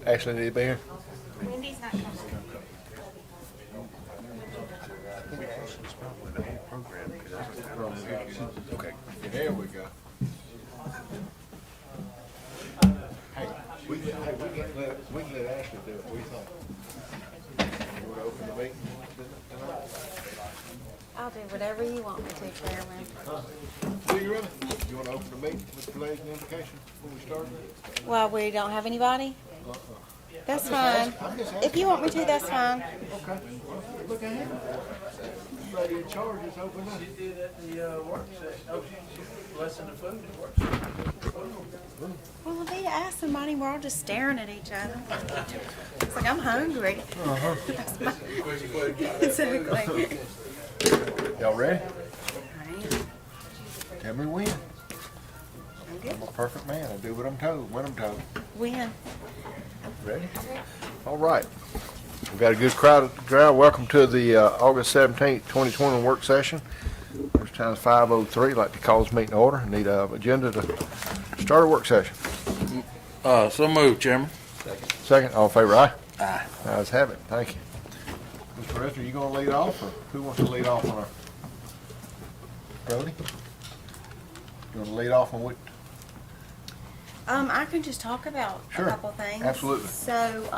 Ashley need to be here? Wendy's not coming. Okay. There we go. Hey, we can let Ashley do it. What do you think? You want to open the meeting tonight? I'll do whatever you want me to, Chairman. Do you really? You want to open the meeting with the ladies' indication when we start? Well, we don't have anybody? That's fine. I'm just asking. If you want me to, that's fine. Okay. Look at him. Lady in charge is open up. She did at the work session. Oh, she blessing the food at work session. Well, I need to ask somebody. We're all just staring at each other. It's like, I'm hungry. Exactly. Y'all ready? Right. Tell me when. I'm good. I'm a perfect man. I do what I'm told, when I'm told. When? Ready? All right. We've got a good crowd. Welcome to the August 17th, 2020 work session. First time is 5:03. I'd like to call this meeting to order. Need an agenda to start a work session. So moved, Chairman. Second, all in favor, aye? Aye. Ayes have it. Thank you. Mr. Rester, you going to lead off, or who wants to lead off on our? Brody? You want to lead off on what? I can just talk about Sure. a couple things. Absolutely. So,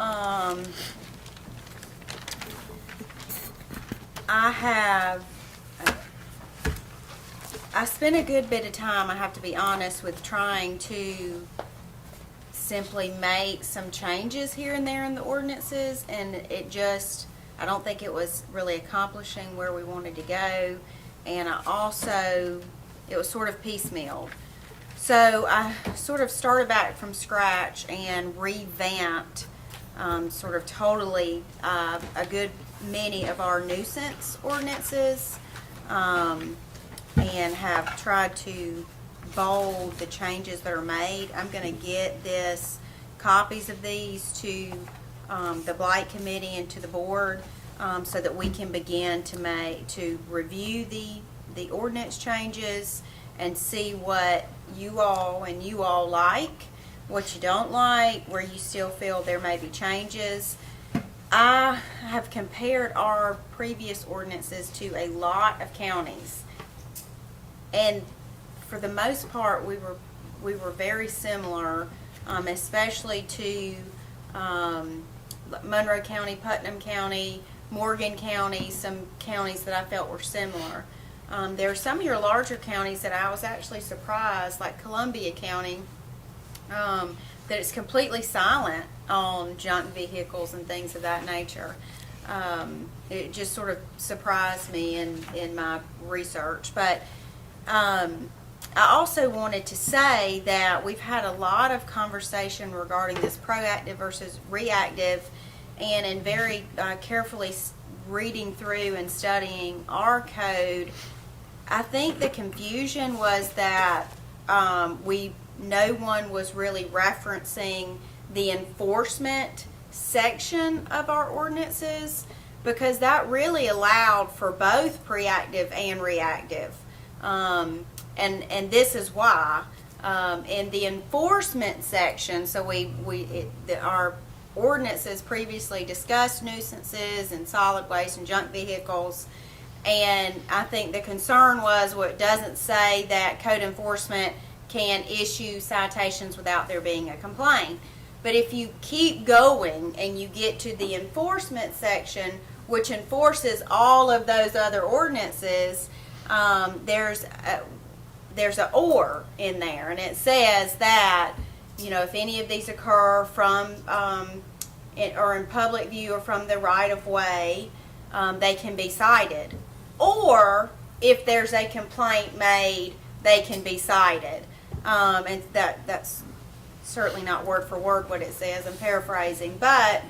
I spent a good bit of time, I have to be honest, with trying to simply make some changes here and there in the ordinances, and I don't think it was really accomplishing where we wanted to go, and it was sort of piecemealed. So I sort of started back from scratch and revamped sort of totally a good many of our nuisance ordinances, and have tried to bold the changes that are made. I'm going to get copies of these to the Blight Committee and to the board, so that we can begin to review the ordinance changes and see what you all like, what you don't like, where you still feel there may be changes. I have compared our previous ordinances to a lot of counties, and for the most part, we were very similar, especially to Monroe County, Putnam County, Morgan County, some counties that I felt were similar. There are some of your larger counties that I was actually surprised, like Columbia County, that it's completely silent on junk vehicles and things of that nature. It just sort of surprised me in my research. But I also wanted to say that we've had a lot of conversation regarding this proactive versus reactive, and in very carefully reading through and studying our code, I think the confusion was that no one was really referencing the enforcement section of our ordinances, because that really allowed for both proactive and reactive. And this is why. In the enforcement section, so our ordinances previously discussed nuisances and solid waste and junk vehicles, and I think the concern was, well, it doesn't say that code enforcement can issue citations without there being a complaint. But if you keep going and you get to the enforcement section, which enforces all of those other ordinances, there's a or in there, and it says that, if any of these occur from or in public view or from the right of way, they can be cited. Or if there's a complaint made, they can be cited. And that's certainly not word for word what it says. I'm paraphrasing, but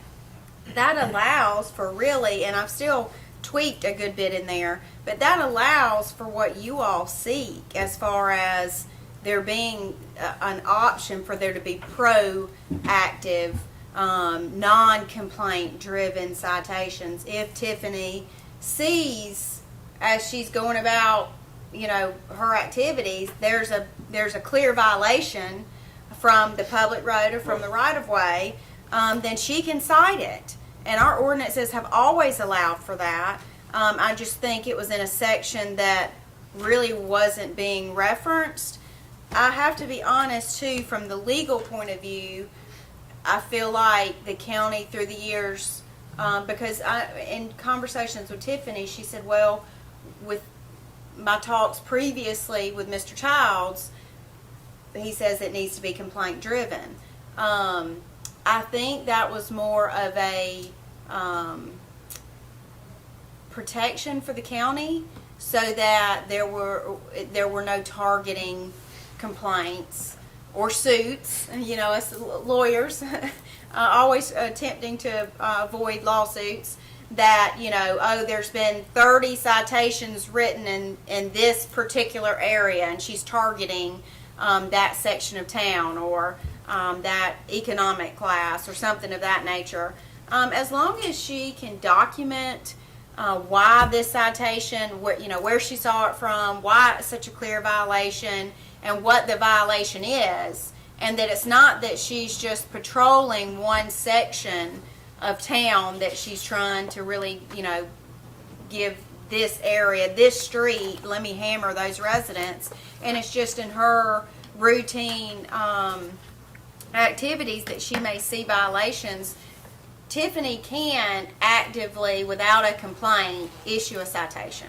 that allows for really, and I've still tweaked a good bit in there, but that allows for what you all seek as far as there being an option for there to be proactive, non-complaint driven citations. If Tiffany sees, as she's going about, her activities, there's a clear violation from the public road or from the right of way, then she can cite it. And our ordinances have always allowed for that. I just think it was in a section that really wasn't being referenced. I have to be honest too, from the legal point of view, I feel like the county through the years, because in conversations with Tiffany, she said, well, with my talks previously with Mr. Childs, he says it needs to be complaint driven. I think that was more of a protection for the county, so that there were no targeting complaints or suits. You know, as lawyers, always attempting to avoid lawsuits. That, you know, oh, there's been 30 citations written in this particular area, and she's targeting that section of town, or that economic class, or something of that nature. As long as she can document why this citation, where she saw it from, why it's such a clear violation, and what the violation is, and that it's not that she's just patrolling one section of town, that she's trying to really, give this area, this street, let me hammer those residents, and it's just in her routine activities that she may see violations. Tiffany can actively, without a complaint, issue a citation.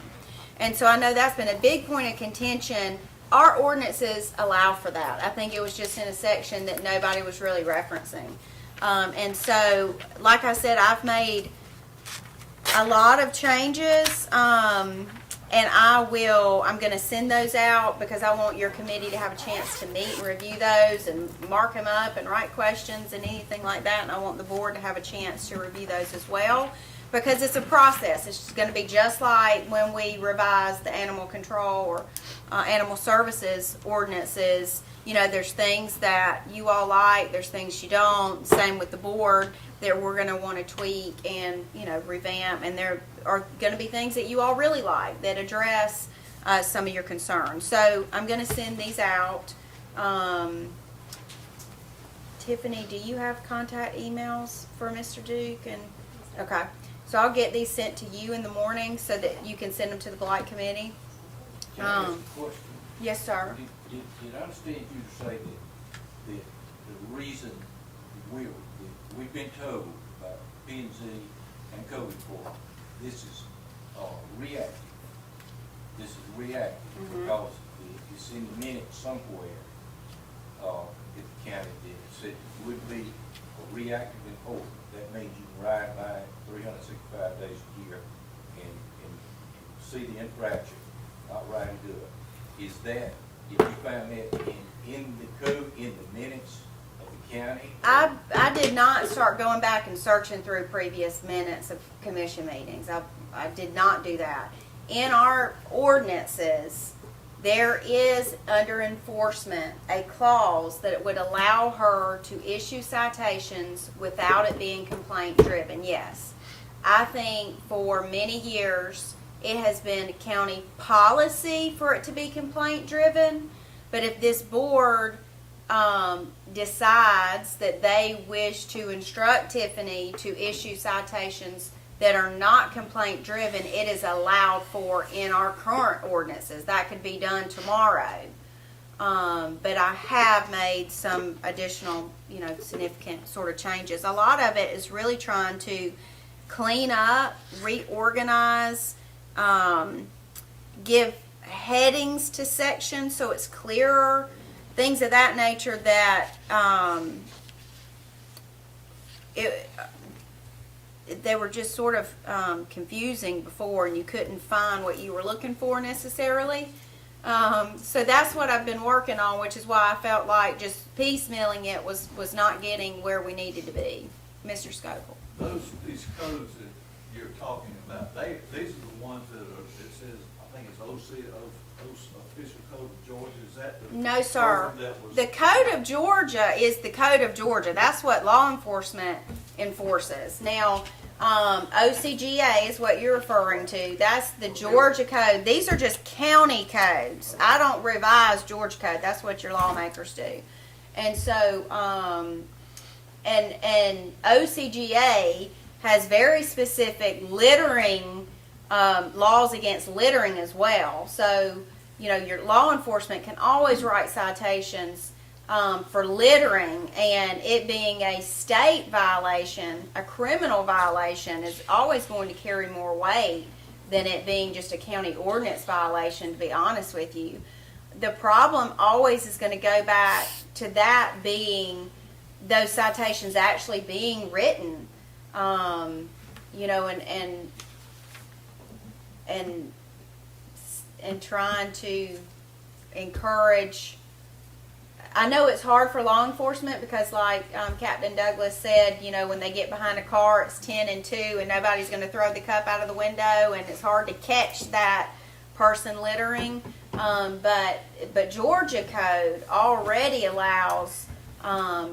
And so I know that's been a big point of contention. Our ordinances allow for that. I think it was just in a section that nobody was really referencing. And so, like I said, I've made a lot of changes, and I'm going to send those out because I want your committee to have a chance to meet and review those and mark them up and write questions and anything like that. And I want the board to have a chance to review those as well, because it's a process. It's going to be just like when we revise the animal control or animal services ordinances. There's things that you all like, there's things you don't. Same with the board, that we're going to want to tweak and, revamp. And there are going to be things that you all really like that address some of your concerns. So I'm going to send these out. Tiffany, do you have contact emails for Mr. Duke? Okay. So I'll get these sent to you in the morning so that you can send them to the Blight Committee. Can I ask a question? Yes, sir. Did I understand you to say that the reason we've been told by P&Z and Code Enforcement, this is reactive. This is reactive because it's in the minutes somewhere at the county that it said it would be a reactive enforcement. That means you can ride by it 365 days a year and see the infraction, not ride into it. Is that, if you found that in the code, in the minutes of the county? I did not start going back and searching through previous minutes of commission meetings. I did not do that. In our ordinances, there is, under enforcement, a clause that would allow her to issue citations without it being complaint driven. Yes. I think for many years it has been county policy for it to be complaint driven, but if this board decides that they wish to instruct Tiffany to issue citations that are not complaint driven, it is allowed for in our current ordinances. That could be done tomorrow. But I have made some additional, significant sort of changes. A lot of it is really trying to clean up, reorganize, give headings to sections so it's clearer, things of that nature that they were just sort of confusing before, and you couldn't find what you were looking for necessarily. So that's what I've been working on, which is why I felt like just piecemealing it was not getting where we needed to be. Mr. Scople. These codes that you're talking about, these are the ones that it says, I think it's OC, Official Code of Georgia. Is that the? No, sir. version that was- The Code of Georgia is the Code of Georgia. That's what law enforcement enforces. Now, OCGA is what you're referring to. That's the Georgia code. These are just county codes. I don't revise Georgia code. That's what your lawmakers do. And so, and OCGA has very specific littering laws against littering as well. So, you know, your law enforcement can always write citations for littering, and it being a state violation, a criminal violation, is always going to carry more weight than it being just a county ordinance violation, to be honest with you. The problem always is going to go back to that being, those citations actually being written, you know, and trying to encourage. I know it's hard for law enforcement because, like Captain Douglas said, you know, when they get behind a car, it's 10 and 2, and nobody's going to throw the cup out of the window, and it's hard to catch that person littering. But Georgia code already allows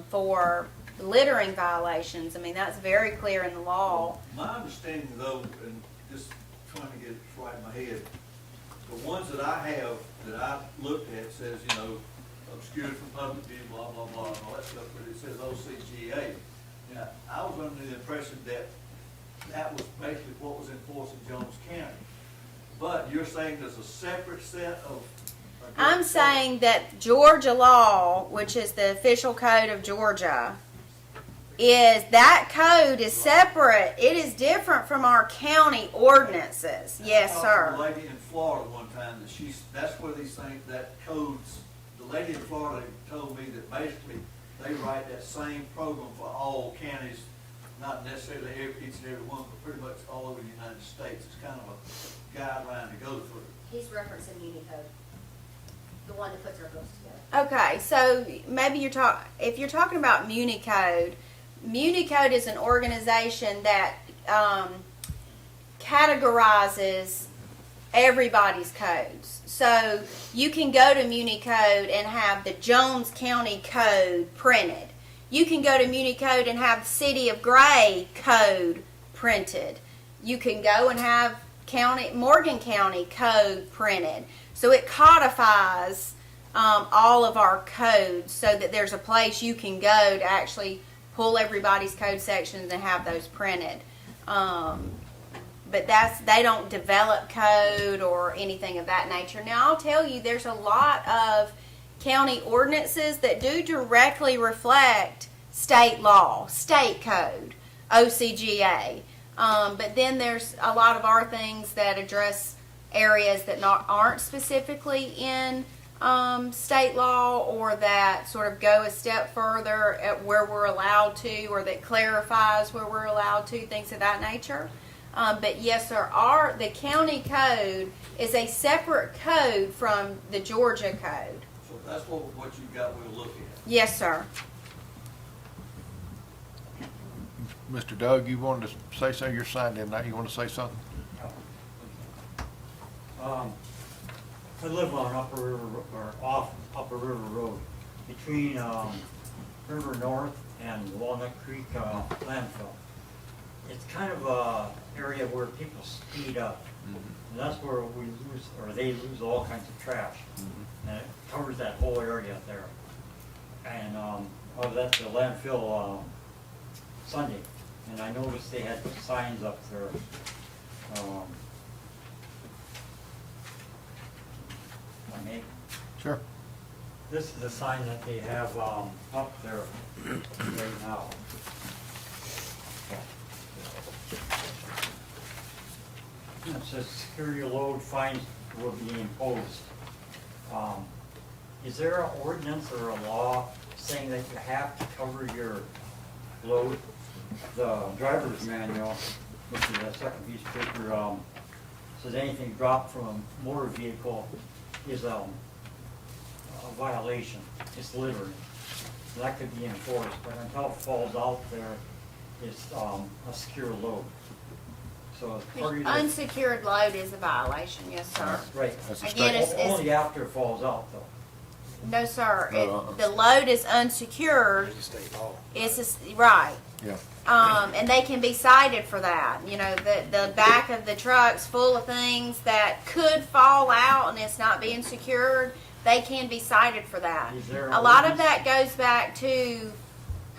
for littering violations. I mean, that's very clear in the law. My understanding though, and just trying to get it right in my head, the ones that I have, that I looked at says, you know, obscured from public view, blah, blah, blah, and all that stuff, but it says OCGA. Now, I was under the impression that that was basically what was enforced in Jones County. But you're saying there's a separate set of... I'm saying that Georgia law, which is the official code of Georgia, is that code is separate. It is different from our county ordinances. Yes, I talked sir. to a lady in Florida one time that that's where these things, that codes, the lady in Florida told me that basically they write that same program for all counties, not necessarily each and every one, but pretty much all over the United States. It's kind of a guideline to go through. He's referencing Unicode, the one that puts our books together. Okay, so maybe if you're talking about Municode, Municode is an organization that categorizes everybody's codes. So you can go to Municode and have the Jones County code printed. You can go to Municode and have the City of Gray code printed. You can go and have Morgan County code printed. So it codifies all of our codes so that there's a place you can go to actually pull everybody's code sections and have those printed. But they don't develop code or anything of that nature. Now, I'll tell you, there's a lot of county ordinances that do directly reflect state law, state code, OCGA. But then there's a lot of our things that address areas that aren't specifically in state law, or that sort of go a step further at where we're allowed to, or that clarifies where we're allowed to, things of that nature. But yes, sir, the county code is a separate code from the Georgia code. So that's what you got we'll look at. Yes, sir. Mr. Doug, you wanted to say something? You're signed in now. You want to say something? I live on Upper River, or off Upper River Road, between River North and Walnut Creek landfill. It's kind of a area where people speed up, and that's where they lose all kinds of trash, and it covers that whole area there. And I was at the landfill Sunday, and I noticed they had signs up there. Sure. This is the sign that they have up there right now. It says security load fines will be imposed. Is there an ordinance or a law saying that you have to cover your load? The driver's manual, which is that second piece of paper, says anything dropped from a motor vehicle is a violation. It's littering. That could be enforced, but until it falls out there, it's a secure load. So as part of the, Unsecured load is a violation, yes, sir. right. That's a Again, state. Only after it falls out, though. No, sir. No, The load is unsecured. Right. Yeah. And they can be cited for that. You know, the back of the truck's full of things that could fall out and it's not being secured. They can be cited for that. Is there A lot of ordinance? that goes back to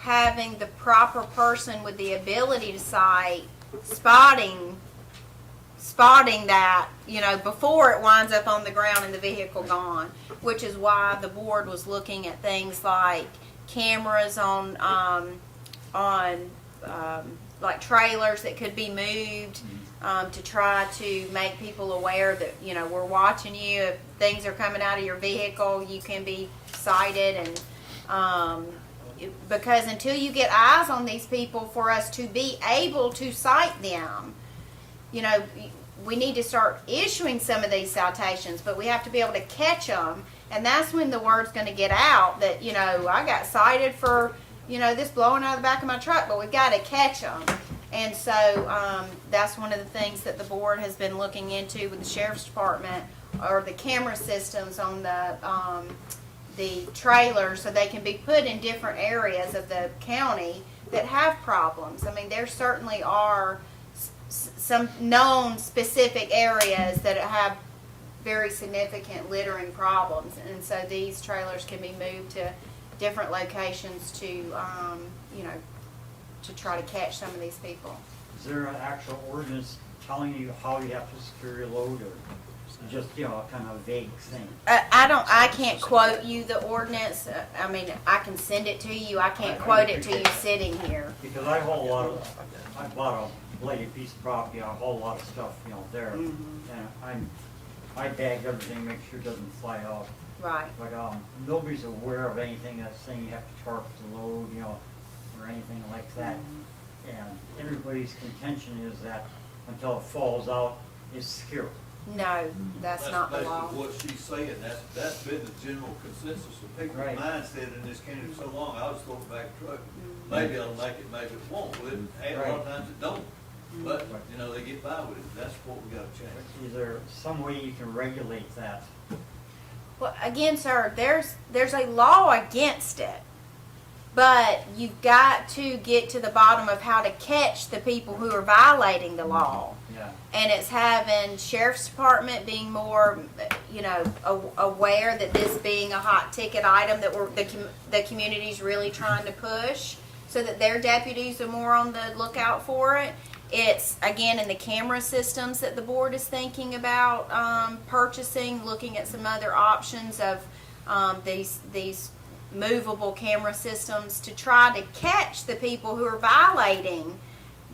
having the proper person with the ability to sight spotting that, before it winds up on the ground and the vehicle gone, which is why the board was looking at things like cameras on like trailers that could be moved, to try to make people aware that, we're watching you. If things are coming out of your vehicle, you can be cited. And because until you get eyes on these people for us to be able to cite them, we need to start issuing some of these citations, but we have to be able to catch them. And that's when the word's going to get out that, I got cited for, this blowing out of the back of my truck, but we've got to catch them. And so that's one of the things that the board has been looking into with the sheriff's department, or the camera systems on the trailers, so they can be put in different areas of the county that have problems. I mean, there certainly are some known specific areas that have very significant littering problems, and so these trailers can be moved to different locations to to try to catch some of these people. Is there an actual ordinance telling you how you have to secure your load, or just, a kind of vague thing? I can't quote you the ordinance. I mean, I can send it to you. I can't quote it to you sitting here. Because I haul a lot of, I bought a bladed piece of property, I haul a lot of stuff, there. And I bag everything, make sure it doesn't fly out. Right. But nobody's aware of anything that's saying you have to tarp the load, or anything like that. And everybody's contention is that until it falls out, it's secure. No, that's not the law. basically what she's saying, that's been the general consensus of people's Right. mindset in this county for so long. I was throwing back a truck, maybe it'll make it, maybe it won't, but a lot of times it don't. But, they get by with it, that's what we gotta change. Is there some way you can regulate that? Well, again, sir, there's a law against it, but you've got to get to the bottom of how to catch the people who are violating the law. Yeah. And it's having sheriff's department being more, aware that this being a hot ticket item that the community's really trying to push, so that their deputies are more on the lookout for it. It's, again, in the camera systems that the board is thinking about purchasing, looking at some other options of these movable camera systems to try to catch the people who are violating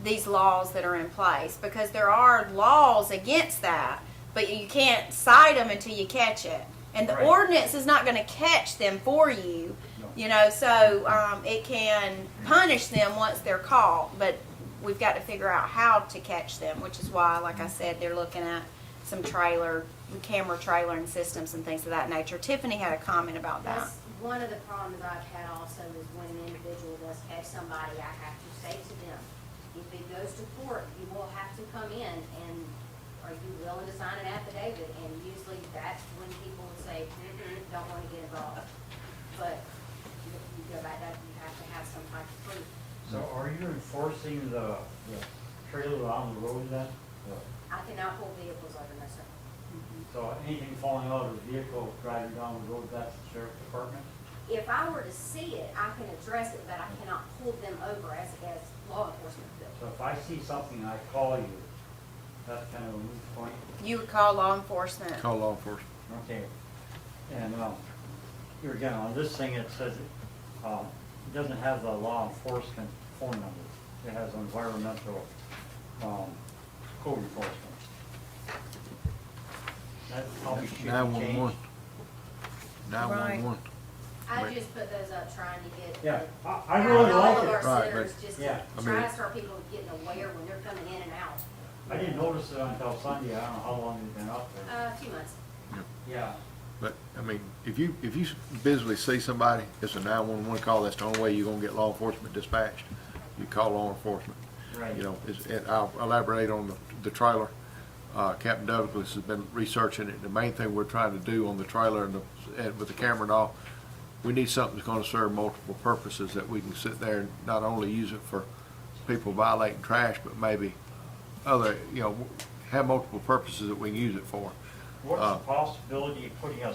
these laws that are in place, because there are laws against that, but you can't cite them until you catch it. And the Right. ordinance is not going to catch them for you, so it can punish them once they're caught, but we've got to figure out how to catch them, which is why, like I said, they're looking at some camera trailering systems and things of that nature. Tiffany had a comment about that. That's one of the problems I've had also, is when an individual does catch somebody, I have to say to them, if it goes to court, you will have to come in, and are you willing to sign an affidavit? And usually that's when people will say, don't want to get involved. But you go back, that you have to have some type of proof. So are you enforcing the trailer on the road then? I cannot pull vehicles over, no, sir. So anything falling out of the vehicle driving down the road, that's the sheriff's department? If I were to see it, I can address it, but I cannot pull them over as law enforcement could. So if I see something, I call you, that's kind of a moot point? You would call law enforcement. Call law enforcement. Okay. And here again, on this thing, it says it doesn't have the law enforcement phone number. It has environmental code enforcement. That probably should be 911. changed. 911. I Right. just put those up trying to get. Yeah, I really all like of it. our Right, centers, but- just yeah, to I try mean- to start people getting aware when they're coming in and out. I didn't notice it until Sunday. I don't know how long you've been up there. A few months. Yeah. But, I mean, if you visibly see somebody, it's a 911 call, that's the only way you're gonna get law enforcement dispatched. You call law enforcement. Right. And I'll elaborate on the trailer. Captain Douglas has been researching it. The main thing we're trying to do on the trailer and with the camera and all, we need something that's gonna serve multiple purposes, that we can sit there and not only use it for people violating trash, but maybe other, have multiple purposes that we can use it for. What's the possibility of putting a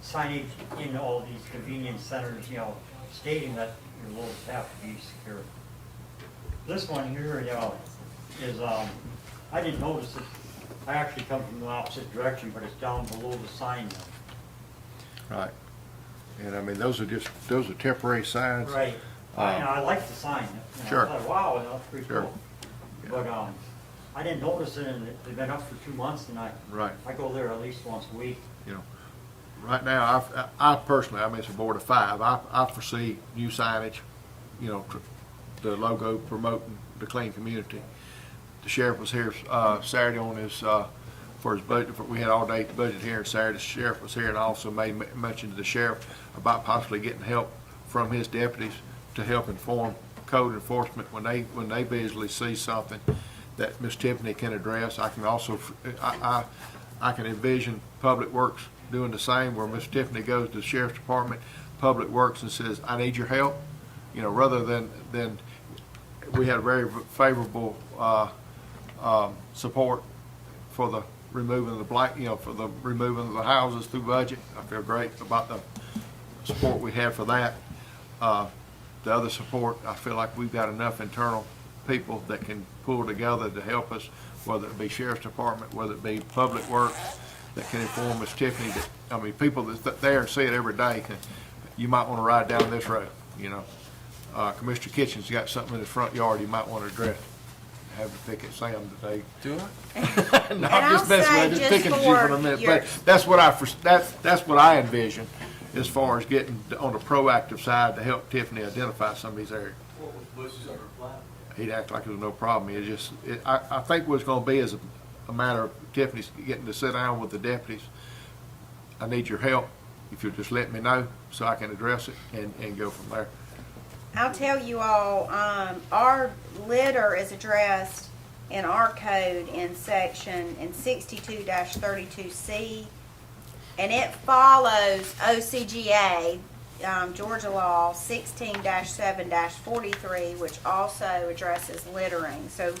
signage in all these convenience centers, stating that, your loads have to be secure. This one here, is, I didn't notice it. I actually come from the opposite direction, but it's down below the sign now. Right. And I mean, those are temporary signs. Right. I like the sign. Sure. I thought, wow, that's pretty Sure. cool. But, I didn't notice it, and they've been up for 2 months, and Right. I go there at least once a week. You know, right now, I personally, I mean, it's a board of 5. I foresee new signage, you know, the logo promoting the clean community. The sheriff was here Saturday on his for his budget. We had all day budget hearing Saturday. The sheriff was here and also made mention to the sheriff about possibly getting help from his deputies to help inform code enforcement when they visually see something that Ms. Tiffany can address. I can also I can envision Public Works doing the same, where Ms. Tiffany goes to the sheriff's department, Public Works, and says, "I need your help." You know, rather than we had a very favorable support for the removing of the for the removing of the houses through budget. I feel great about the support we have for that. The other support, I feel like we've got enough internal people that can pull together to help us, whether it be sheriff's department, whether it be Public Works, that can inform Ms. Tiffany that, I mean, people that's there and see it every day, you might want to ride down this road, you know. Commissioner Kitchen's got something in his front yard you might want to address. Have to pick at Sam today. Do I? No, And I'm just I'll messing say with you, just picking at you for a for minute, your- but that's what I envision as far as getting on the proactive side to help Tiffany identify some of these areas. What was Bush's reply? He'd act like it was no problem. It just, I think what it's gonna be is a matter of Tiffany's getting to sit down with the deputies. I need your help. If you'll just let me know so I can address it and go from there. I'll tell you all, our litter is addressed in our code in section, in 62-32C, and it follows OCGA, Georgia law 16-7-43, which also addresses littering. So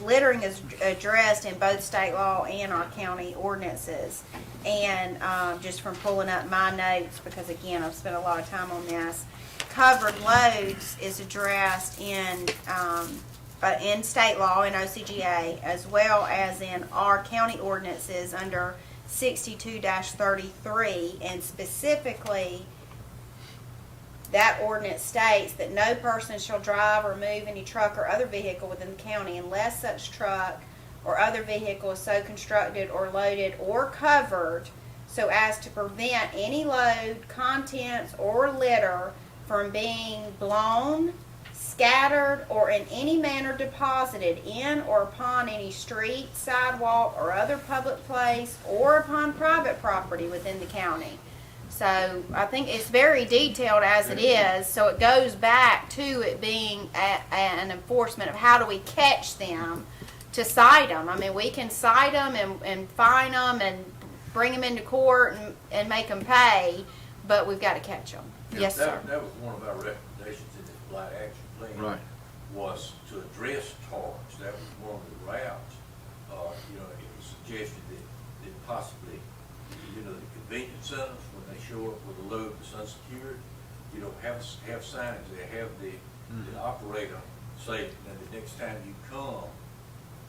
littering is addressed in both state law and our county ordinances. And just from pulling up my notes, because again, I've spent a lot of time on this, covered loads is addressed in state law in OCGA, as well as in our county ordinances under 62-33, and specifically that ordinance states that no person shall drive or move any truck or other vehicle within the county unless such truck or other vehicle is so constructed or loaded or covered so as to prevent any load, contents, or litter from being blown, scattered, or in any manner deposited in or upon any street, sidewalk, or other public place, or upon private property within the county. So I think it's very detailed as it is, so it goes back to it being an enforcement of how do we catch them to cite them. I mean, we can cite them and fine them and bring them into court and make them pay, but we've got to catch them. Yes, sir. That was one of our recommendations in this blight action plan. Right. Was to address targets. That was one of the routes. You know, it was suggested that possibly, you know, the convenience centers, when they show up with a load that's unsecured, you know, have signage there, have the operator say, that the next time you come,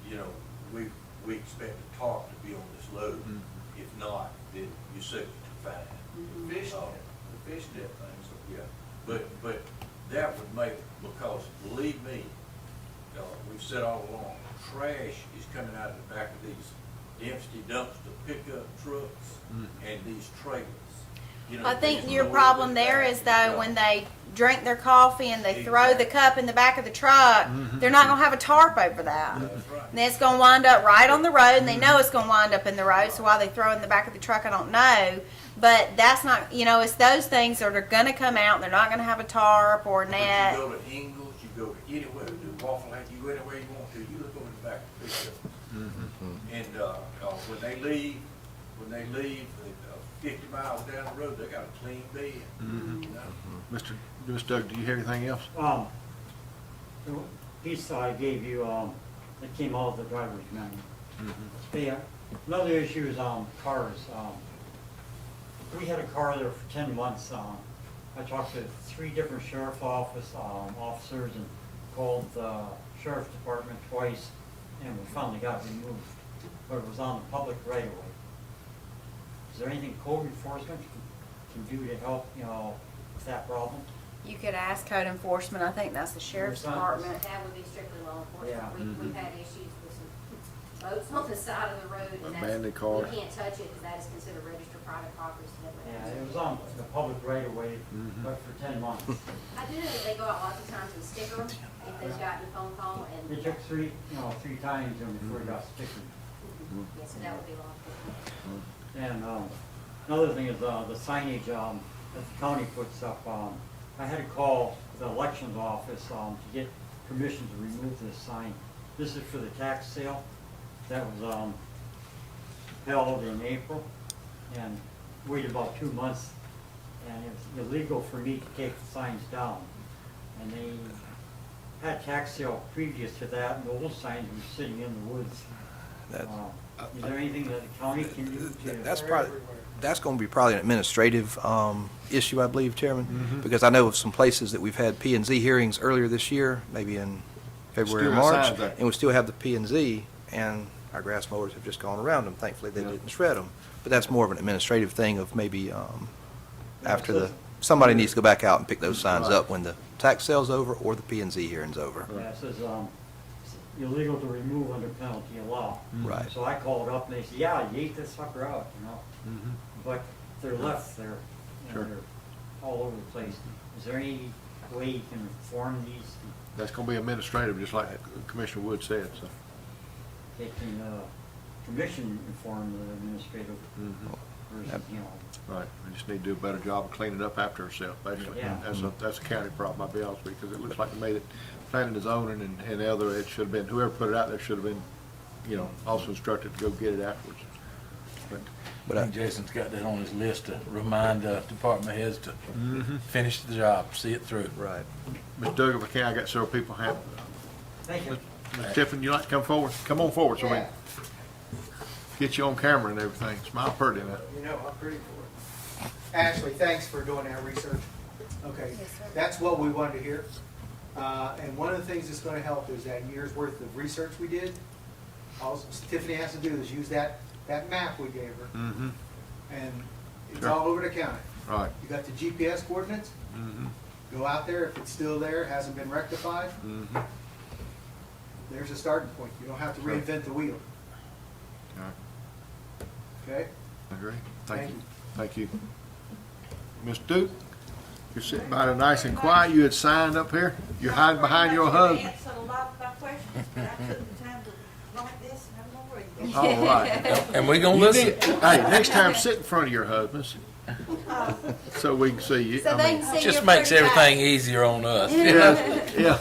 you know, we expect the tarp to be on this load. If not, then you're subject to fine. The fish net things. Yeah, but that would make, because believe me, we've said all along, trash is coming out of the back of these empty dumpster pickup trucks and these trailers. You know, I think there's your no problem other there way is to though, go. when they drink their coffee and they throw the cup in the back of the truck, they're not gonna have a tarp over that. That's right. And then it's gonna wind up right on the road, and they know it's gonna wind up in the road, so why they throw it in the back of the truck, I don't know. But that's not, you know, it's those things that are gonna come out, and they're not gonna have a tarp or But net. you go to Ingles, you go to anywhere, to Waffle House, you go anywhere you want to, you look over the back of the pickup. And, when they leave 50 miles down the road, they got a clean bed. You know? Mr. Doug, do you have anything else? The piece that I gave you, that came out of the driver's manual. Another issue is, cars. We had a car there for 10 months, I talked to 3 different sheriff office, officers and called the sheriff's department twice, and we finally got it removed, but it was on the public right of way. Is there anything code enforcement can do to help, with that problem? You could ask code enforcement, I think that's the sheriff's department. That would be strictly law Yeah. enforcement. We've had issues with some boats on the side of the road. And that's- Abandoned cars. We can't touch it because that is considered registered private property. So never Yeah, happens. it was on the public right of way, but for 10 months. I do know that they go out lots of times and sticker them if they've gotten a phone call and. It took 3 times before it got stickered. Yeah, so that would be law enforcement. And another thing is the signage that the county puts up. I had to call the elections office to get permission to remove this sign. This is for the tax sale that was held in April, and waited about 2 months, and it was illegal for me to take the signs down. And they had tax sale previous to that, and the old signs were sitting in the woods. That- Is there anything that the county can do to? That's going to be probably an administrative issue, I believe, Chairman, because I know of some places that we've had P and Z hearings earlier this year, maybe in February or Still have March, signs there. and we still have the P and Z, and our grass mowers have just gone around them. Thankfully, they didn't shred them. But that's more of an administrative thing of maybe after somebody needs to go back out and pick those signs up when the tax sale's over or the P and Z hearing's over. Yeah, it says, it's illegal to remove under penalty of law. Right. So I called up and they said, yeah, you ate this sucker out, But they're left there, Sure. they're all over the place. Is there any way you can inform these, That's gonna be administrative, just like Commissioner Wood said, so. they can, commission inform the administrative person, Right, we just need to do a better job of cleaning up after ourselves, basically. Yeah. That's a county problem, I'll be honest with you, because it looks like they made it, planning and zoning and the other, it should have been, whoever put it out there should have been, also instructed to go get it afterwards. But I think Jason's got that on his list to remind department heads to finish the job, see it through. Right. Ms. Doug, if I can, I got several people have, Thank you. Ms. Tiffin, you like to come forward? Come on forward so we can get you on camera and everything. Smile pretty now. You know, I'm pretty for it. Ashley, thanks for doing that research. Okay, Yes, sir. that's what we wanted to hear. And one of the things that's gonna help is that year's worth of research we did. All Tiffany has to do is use that map we gave her, Mm-hmm. and it's Sure. all over the county. Right. You got the GPS coordinates, Mm-hmm. go out there, if it's still there, hasn't been rectified, Mm-hmm. there's a starting point. You don't have to Sure. reinvent the wheel, All right. okay? Agree. Thank Thank you. you. Thank you. Ms. Duke, you're sitting by there nice and quiet. You had signed up here. You're hiding behind your husband. Answered a lot of my questions, but I took the time to write this and I'm gonna read it. All right. And we gonna You listen. need- Hey, next time sit in front of your husbands so we can see you. So I they mean, can see Just your makes pretty everything face. easier on us. Yeah, yeah.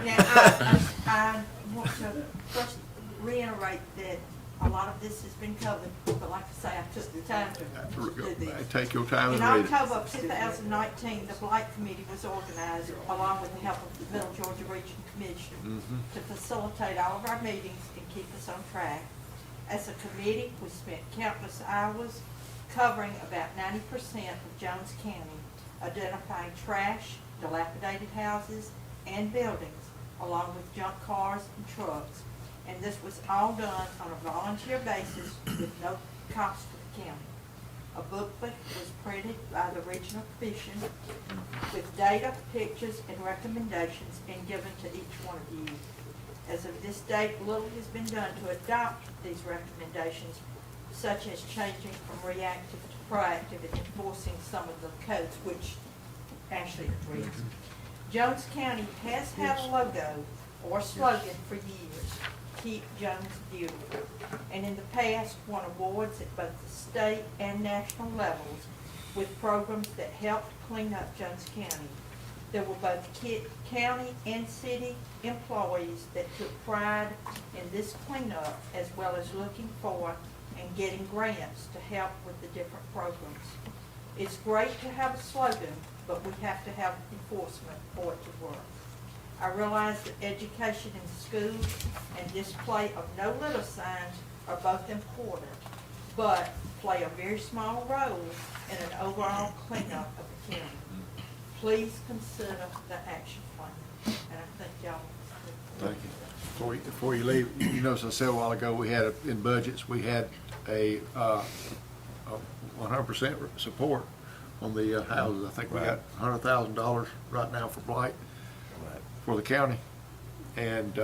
Now, I want to first reiterate that a lot of this has been covered, but like I say, I took the time to do this. Take your time In and read it. October of 2019, the Blight Committee was organized, along with the help of the Middle Georgia Region Commissioner, to facilitate all of our meetings and keep us on track. As a committee, we spent countless hours covering about 90% of Jones County, identifying trash, dilapidated houses, and buildings, along with junk cars and trucks. And this was all done on a volunteer basis with no cost to the county. A booklet was printed by the regional commission with data, pictures, and recommendations and given to each one of you. As of this date, little has been done to adopt these recommendations, such as changing from reactive to proactive and enforcing some of the codes, which Ashley agrees. Jones County has had a logo or slogan for years, Keep Jones Beautiful, and in the past won awards at both the state and national levels with programs that helped clean up Jones County. There were both county and city employees that took pride in this cleanup, as well as looking for and getting grants to help with the different programs. It's great to have a slogan, but we have to have enforcement for it to work. I realize that education in schools and display of no litter signs are both important, but play a very small role in an overall cleanup of County. Please consider the action plan, and I think y'all. Thank you. Before you leave, you notice I said a while ago, we had, in budgets, we had a 100% support on the houses. I think we got $100,000 right now for blight for the county. And,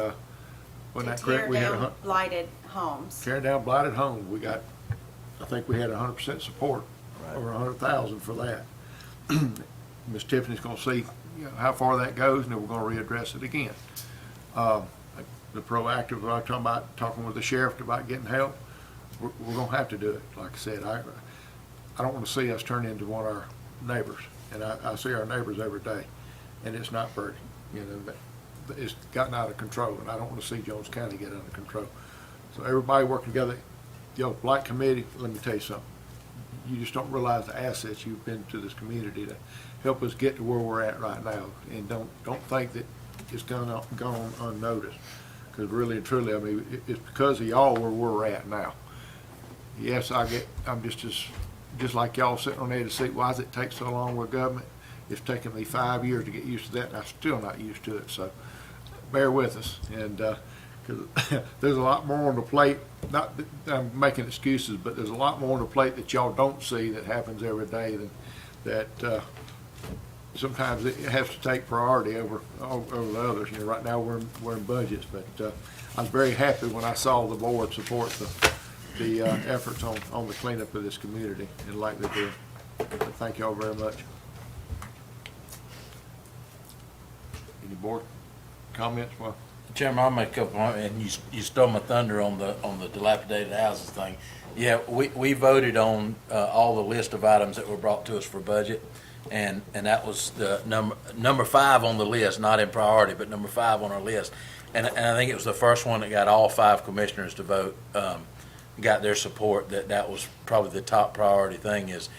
wasn't that To correct? tear We had down blighted homes. tearing down blighted homes. We got, I think we had 100% support, over 100,000 for that. Miss Tiffany's gonna see, you know, how far that goes, and then we're gonna readdress it again. The proactive, what I'm talking about, talking with the sheriff about getting help, we're gonna have to do it. Like I said, I don't wanna see us turn into one of our neighbors, and I see our neighbors every day, and it's not pretty, you know, it's gotten out of control, and I don't wanna see Jones County get under control. So everybody working together, Blight Committee, let me tell you something. You just don't realize the assets you've been to this community to help us get to where we're at right now. And don't think that it's gone unnoticed. Because really and truly, I mean, it's because of y'all where we're at now. Yes, I'm just like y'all sitting on the edge of the seat. Why does it take so long with government? It's taken me 5 years to get used to that, and I'm still not used to it. So bear with us. And because there's a lot more on the plate. Not that I'm making excuses, but there's a lot more on the plate that y'all don't see that happens every day that sometimes it has to take priority over the others. You know, right now we're in budgets, but I was very happy when I saw the board support the efforts on the cleanup of this community, and like they did. But thank y'all very much. Any board comments? Well, Chairman, I'll make a couple, and you stole my thunder on the dilapidated houses thing. Yeah, we voted on all the list of items that were brought to us for budget, and that was the number 5 on the list, not in priority, but number 5 on our list. And I think it was the first one that got all 5 commissioners to vote, got their support, that was probably the top priority thing is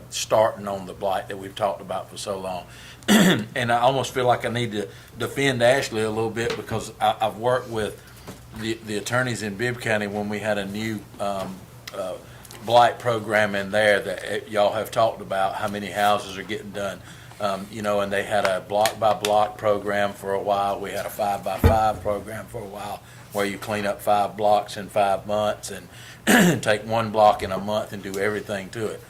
starting on the blight that we've talked about for so long. And I almost feel like I need to defend Ashley a little bit, because I've worked with the attorneys in Bibb County when we had a new blight program in there that y'all have talked about, how many houses are getting done. You know, and they had a block by block program for a while. We had a 5 by 5 program for a while, where you clean up 5 blocks in 5 months and take 1 block in a month and do everything to it.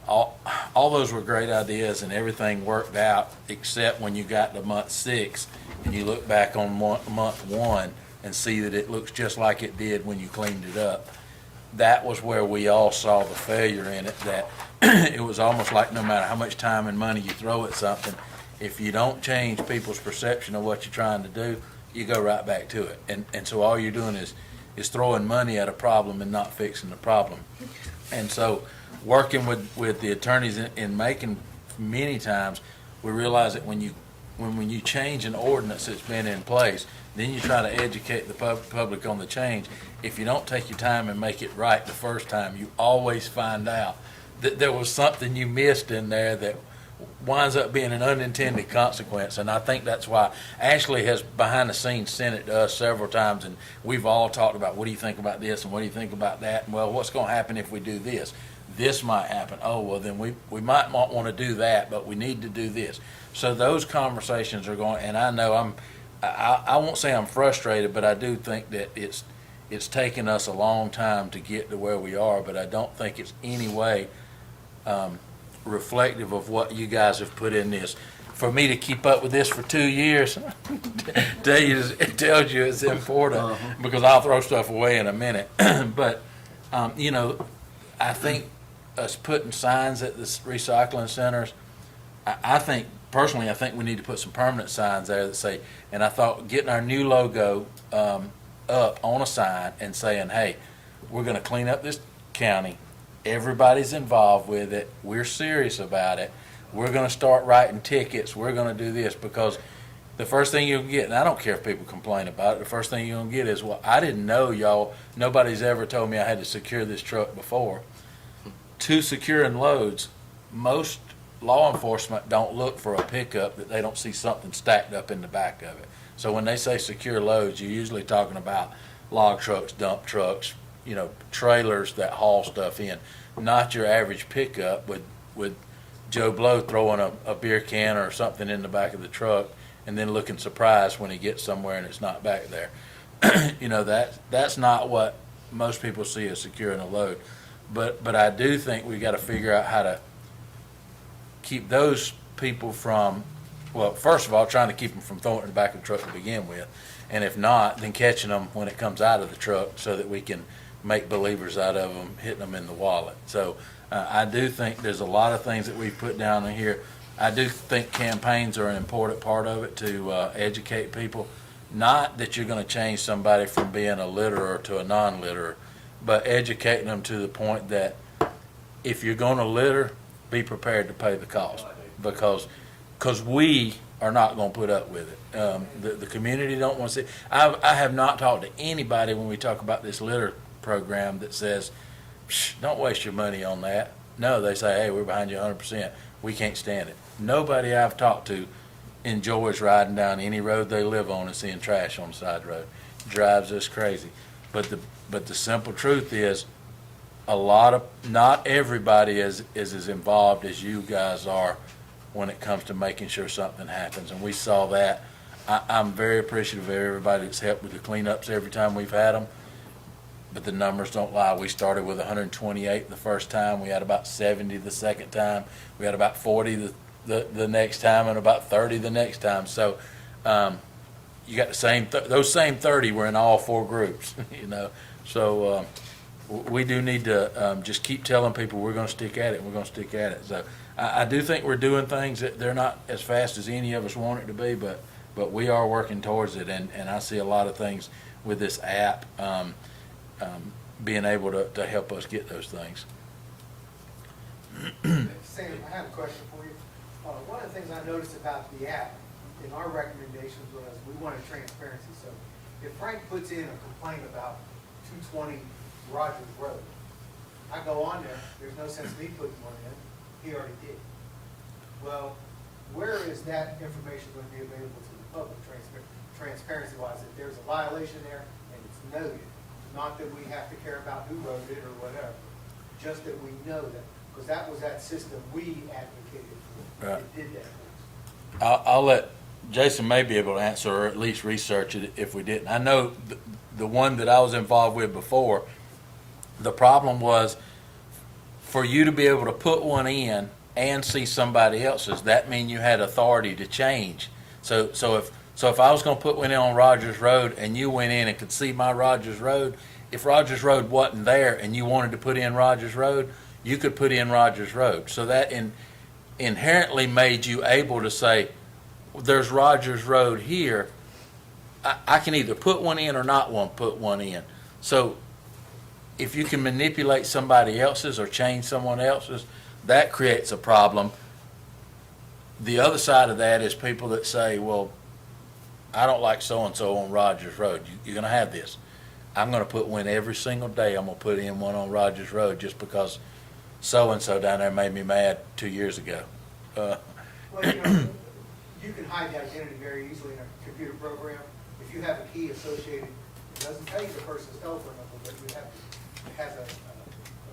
All those were great ideas, and everything worked out, except when you got to month 6 and you look back on month 1 and see that it looks just like it did when you cleaned it up. That was where we all saw the failure in it, that it was almost like no matter how much time and money you throw at something, if you don't change people's perception of what you're trying to do, you go right back to it. And so all you're doing is throwing money at a problem and not fixing the problem. And so working with the attorneys in Macon, many times we realize that when you change an ordinance that's been in place, then you try to educate the public on the change. If you don't take your time and make it right the first time, you always find out that there was something you missed in there that winds up being an unintended consequence. And I think that's why Ashley has behind the scenes sent it to us several times, and we've all talked about, what do you think about this and what do you think about that, and well, what's going to happen if we do this? This might happen. Oh, well, then we might not want to do that, but we need to do this. So those conversations are going, and I know I won't say I'm frustrated, but I do think that it's taken us a long time to get to where we are, but I don't think it's any way reflective of what you guys have put in this. For me to keep up with this for 2 years, it tells you it's important, because I'll throw stuff away in a minute. But, you know, I think us putting signs at the recycling centers, I think we need to put some permanent signs there that say, and I thought getting our new logo up on a sign and saying, hey, we're going to clean up this county. Everybody's involved with it. We're serious about it. We're going to start writing tickets. We're going to do this, because the first thing you'll get, and I don't care if people complain about it, the first thing you're going to get is, well, I didn't know y'all, nobody's ever told me I had to secure this truck before. To securing loads, most law enforcement don't look for a pickup that they don't see something stacked up in the back of it. So when they say secure loads, you're usually talking about log trucks, dump trucks, you know, trailers that haul stuff in, not your average pickup with Joe Blow throwing a beer can or something in the back of the truck and then looking surprised when he gets somewhere and it's not back there. You know, that's not what most people see as securing a load. But I do think we got to figure out how to keep those people from, well, first of all, trying to keep them from throwing it in the back of the truck to begin with. And if not, then catching them when it comes out of the truck so that we can make believers out of them, hitting them in the wallet. So I do think there's a lot of things that we've put down in here. I do think campaigns are an important part of it to educate people. Not that you're going to change somebody from being a litterer to a non-litterer, but educating them to the point that if you're going to litter, be prepared to pay the cost, because we are not going to put up with it. The community don't want to see. I have not talked to anybody when we talk about this litter program that says, "Psh, don't waste your money on that." No, they say, "Hey, we're behind you 100%. We can't stand it." Nobody I've talked to enjoys riding down any road they live on and seeing trash on the side of the road. Drives us crazy. But the simple truth is, not everybody is as involved as you guys are when it comes to making sure something happens. And we saw that. I'm very appreciative of everybody that's helped with the cleanups every time we've had them. But the numbers don't lie. We started with 128 the first time. We had about 70 the second time. We had about 40 the next time, and about 30 the next time. So you got the same. Those same 30 were in all four groups. You know. So we do need to just keep telling people we're going to stick at it. We're going to stick at it. So I do think we're doing things that they're not as fast as any of us want it to be, but we are working towards it. And I see a lot of things with this app. Being able to help us get those things. Sam, I have a question for you. One of the things I noticed about the app in our recommendations was we wanted transparency. So if Frank puts in a complaint about 220 Rogers Road, I go on there, there's no sense in me putting one in, he already did. Well, where is that information going to be available to the public, transparency wise, if there's a violation there and it's noted? Not that we have to care about who wrote it or whatever, just that we know that, because that was that system we advocated for. Right. It did that for us. I'll let Jason may be able to answer, or at least research it if we didn't. I know the one that I was involved with before, the problem was for you to be able to put one in and see somebody else's, that mean you had authority to change. So if I was going to put one in on Rogers Road and you went in and could see my Rogers Road, if Rogers Road wasn't there and you wanted to put in Rogers Road, you could put in Rogers Road. So that inherently made you able to say, there's Rogers Road here. I can either put one in or not put one in. So if you can manipulate somebody else's or change someone else's, that creates a problem. The other side of that is people that say, well, I don't like so-and-so on Rogers Road. You're going to have this. I'm going to put one every single day. I'm going to put in one on Rogers Road just because so-and-so down there made me mad 2 years ago. Well, you can hide the identity very easily in a computer program. If you have a key associated, it doesn't tell you the person's telephone number, but it has a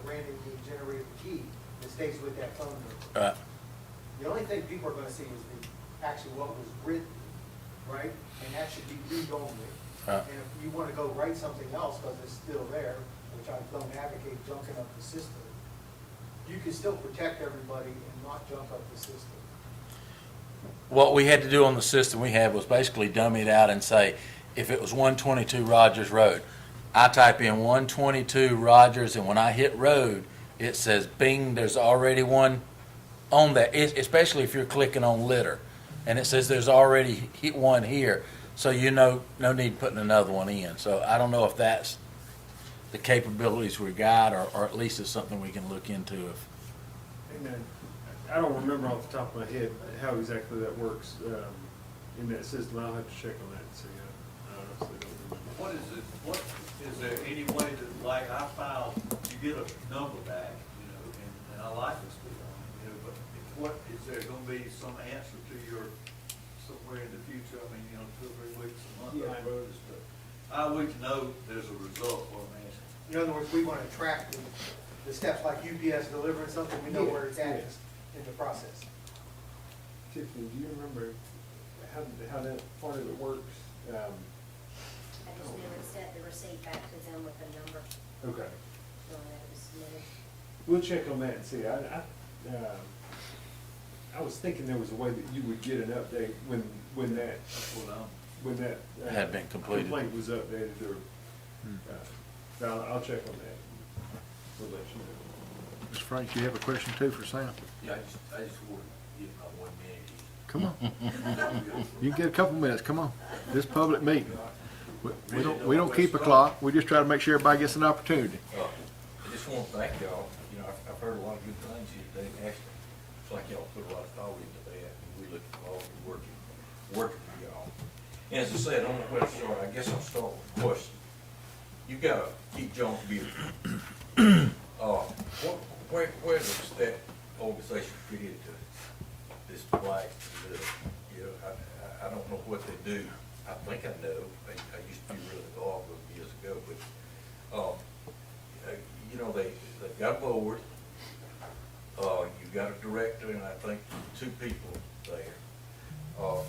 randomly generated key that stays with that phone number. The only thing people are going to see is actually what was written, right? And that should be read only. And if you want to go write something else because it's still there, which I don't advocate junking up the system, you can still protect everybody and not junk up the system. What we had to do on the system we had was basically dummy it out and say, if it was 122 Rogers Road, I type in 122 Rogers, and when I hit road, it says, bing, there's already one on that, especially if you're clicking on litter. And it says there's already one here, so you know no need putting another one in. So I don't know if that's the capabilities we got, or at least it's something we can look into. Amen. I don't remember off the top of my head how exactly that works in that system. I'll have to check on that and see. I honestly don't remember. What is there any way that, like, I filed, you get a number back, and I like this deal, but what, is there gonna be some answer to your, somewhere in the future, 2 or 3 weeks, a month, down the road, but I would know there's a result for me. In other words, we want to track the steps, like UPS delivering something, we know where it's at. in the process. Tiffany, do you remember how that part of it works? I just never sent the receipt back to them with the number Okay. showing that it was submitted. We'll check on that and see. I was thinking there was a way that you would get an update when that, when that. Had been completed. Complaint was updated or, but I'll check on that. We'll let you know. Mr. Frank, you have a question too for Sam? Yeah, I just want to get my 1 minute. Come on. You can get a couple minutes, come on. This public meeting. We don't keep a clock, we just try to make sure everybody gets an opportunity. I just want to thank y'all, you know, I've heard a lot of good things here today, and actually, it's like y'all put a lot of thought into that, and we look forward to working with y'all. And as I said, I don't know where to start, I guess I'll start with a question. You gotta keep Jones beautiful. Where does that organization fit into this black, you know, I don't know what they do. I think I know, I used to be really involved with them years ago, but, you know, they got a board, you got a director, and I think 2 people there.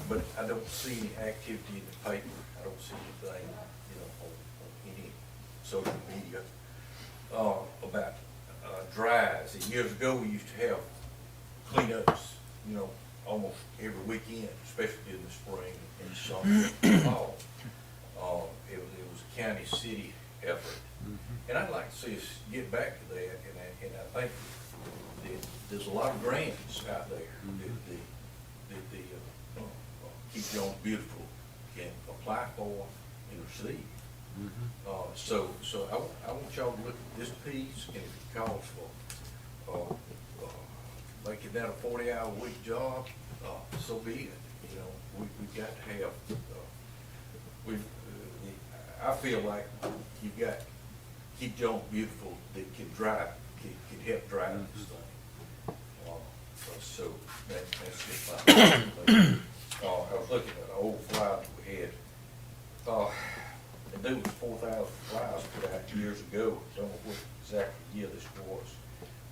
But I don't see any activity in the paper, I don't see anything, you know, on any social media, about, drives. And years ago, we used to have cleanups, you know, almost every weekend, especially in the spring and summer and fall. It was a county city effort. And I'd like to see us get back to that, and I think that there's a lot of grants out there that the Keep Jones Beautiful can apply for and receive. So I want y'all to look at this piece, and if it calls for making that a 40-hour-a-week job, so be it. You know, we've got to have, I feel like you've got Keep Jones Beautiful that can drive, can help drive this thing. So that's just my thing. I was looking at an old flyer that we had. And there was 4,000 flyers put out years ago. Don't know what exactly year this was.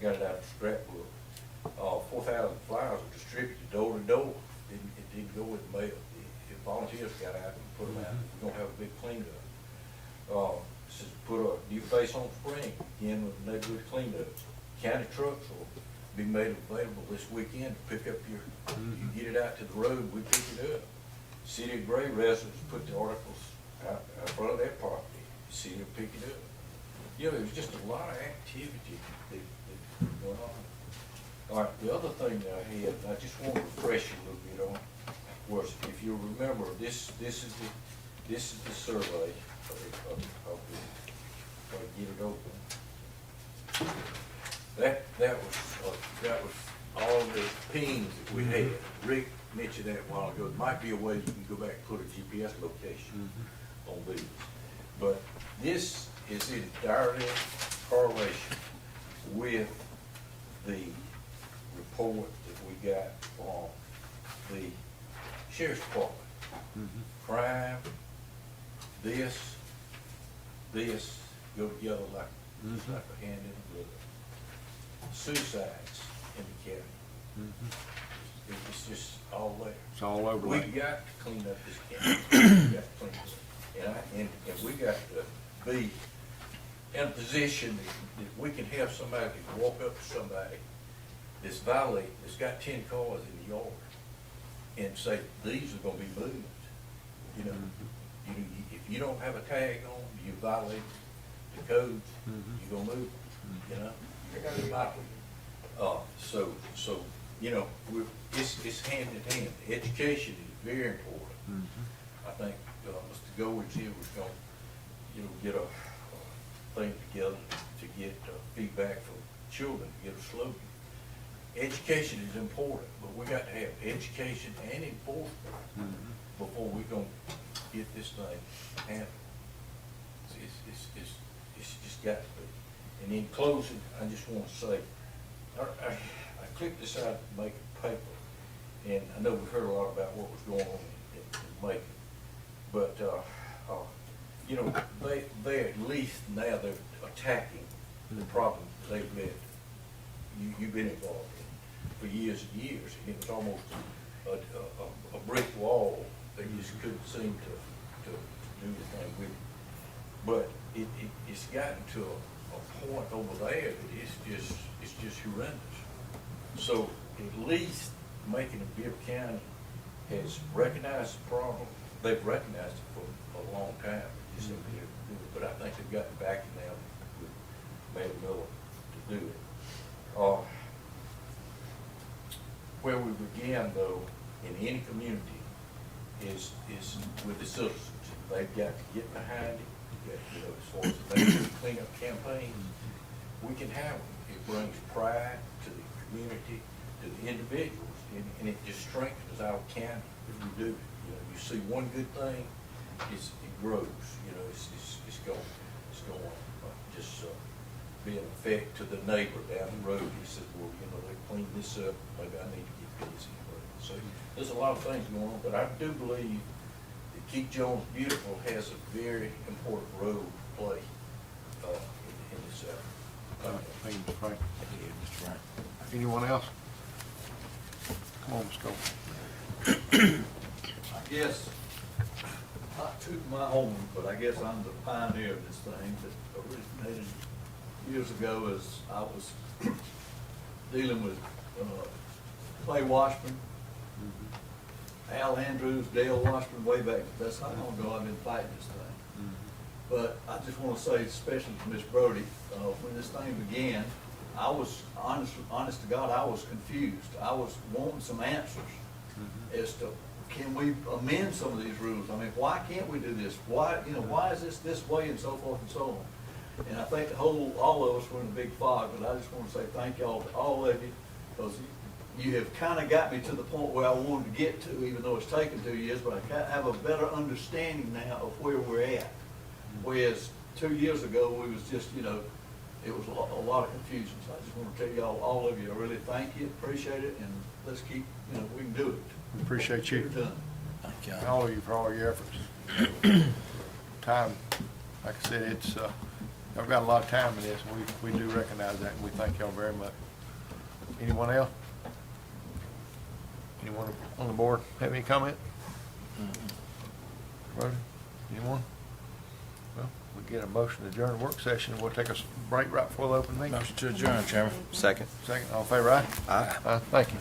Got it out of the scrapbook. 4,000 flyers were distributed door to door. It didn't go with the mail. The volunteers got out and put them out. We're gonna have a big cleanup. Says put a new face on spring, again with the neighborhood cleanup. County trucks will be made available this weekend to pick up your, you get it out to the road, we pick it up. City of Gray residents put the articles out front of their property, city will pick it up. You know, there's just a lot of activity that's going on. All right, the other thing that I had, I just want to refresh you a little bit on, was if you remember, this is the survey of get it open. That was all the pings that we had. Rick mentioned that a while ago. There might be a way you can go back and put a GPS location on these. But this is in direct correlation with the report that we got from the sheriff's department. Crime, this go together like a hand in glove. Suicides in the county. It's just all there. It's all over. We got to clean up this county. We got to clean it up. And we got to be in a position that we can have somebody that can walk up to somebody that's violating, that's got 10 cars in the yard, and say, these are gonna be moved. You know, if you don't have a tag on, you violate the codes, you're gonna move, you know? So, you know, it's hand in hand. Education is very important. I think, Mr. Goins here was gonna, you know, get a thing together to get feedback from children, to get a slogan. Education is important, but we got to have education and enforcement before we're gonna get this thing happening. It's just got to be. And in closing, I just want to say, I clicked this out to make a paper, and I know we've heard a lot about what was going on in Macon, but, you know, they at least now they're attacking the problem they've let, you've been involved in for years and years. It was almost a brick wall. They just couldn't seem to do anything with it. But it's gotten to a point over there that it's just horrendous. So at least Macon and Bibb County has recognized the problem. They've recognized it for a long time. Just said they didn't do it. But I think they've gotten back now with Mayor Miller to do it. Where we begin though, in any community, is with the citizens. They've got to get behind it. As far as the neighborhood cleanup campaigns, we can have them. It brings pride to the community, to the individuals, and it just strengthens our county if we do it. You see one good thing, it grows. It's going just be an effect to the neighbor down the road. He says, well, they cleaned this up, maybe I need to get busy. So there's a lot of things going on, but I do believe that Keith Jones Beautiful has a very important role to play in this effort. Thank you, Mr. Frank. Thank you, Mr. Frank. Anyone else? Come on, Ms. Cole. I guess, not tooting my horn, but I guess I'm the pioneer of this thing that originated years ago as I was dealing with Clay Washburn, Al Andrews, Dale Washburn, way back. That's how long ago I've been fighting this thing. But I just want to say, especially to Ms. Brody, when this thing began, I was, honest to God, I was confused. I was wanting some answers as to, can we amend some of these rules? I mean, why can't we do this? Why is this way, and so forth and so on? And I think all of us were in a big fog, but I just want to say thank y'all to all of you, because you have kind of got me to the point where I wanted to get to, even though it's taken 2 years, but I have a better understanding now of where we're at. Whereas 2 years ago, we was just, it was a lot of confusion. So I just want to tell y'all, all of you, I really thank you, appreciate it, and let's keep, we can do it. We appreciate you, Get it done. Thank you. and all of you for all your efforts. Time, like I said, it's, y'all got a lot of time in this, and we do recognize that, and we thank y'all very much. Anyone else? Anyone on the board have any comment? Brody, anyone? Well, we get a motion to adjourn the work session, and we'll take a break right before the open meeting. Motion to adjourn, Chairman. Second. Second, all in favor, aye? Aye. Thank you.